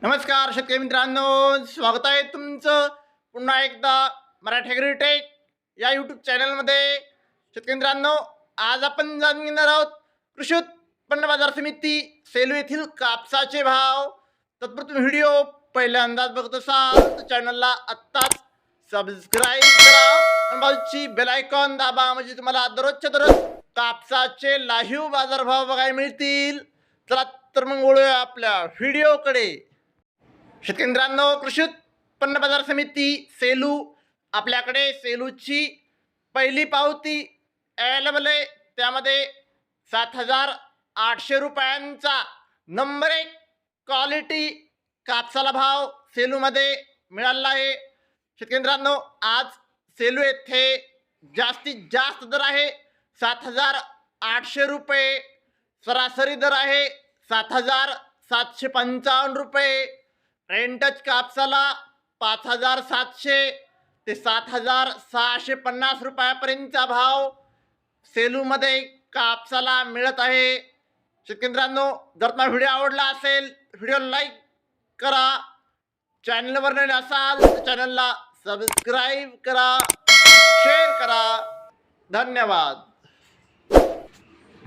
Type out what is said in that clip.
नमस्कार शेतकरी मित्रांनो, स्वागत आहे तुमचं पुन्हा एकदा मराठी ॲग्रीटेक या यूट्यूब चॅनलमध्ये. शेतकरी मित्रांनो, आज आपण जाणून घेणार आहोत कृषी उत्पन्न बाजार समिती सेलू येथील कापसाचे भाव. तत्पूर्वी व्हिडिओ पहिल्यांदाच बघत असाल तर चॅनलला आत्ताच सबस्क्राईब करा आणि बाजूची बेल आयकॉन दाबा, म्हणजे तुम्हाला दररोजच्या दररोज कापसाचे लाईव्ह बाजारभाव बघायला मिळतील. चला तर मग वळूया आपल्या व्हिडिओकडे. शेतकरी मित्रांनो, कृषी उत्पन्न बाजार समिती सेलू, आपल्याकडे सेलूची पहिली पावती अवेलेबल आहे. त्यामध्ये 7,800 रुपयांचा नंबर 1 क्वालिटी कापसाला भाव सेलूमध्ये मिळाला आहे. शेतकरी मित्रांनो, आज सेलू येथे जास्तीत जास्त दर आहे 7,800 रुपये. सरासरी दर आहे 7,755 रुपये. रेंटच कापसाला 5,700 ते 7,650 रुपयापर्यंतचा भाव सेलूमध्ये कापसाला मिळत आहे. शेतकरी मित्रांनो, जर तुम्हाला व्हिडिओ आवडला असेल, व्हिडिओ लाईक करा. चॅनलवर नवीन असाल तर चॅनलला सबस्क्राईब करा, शेअर करा. धन्यवाद.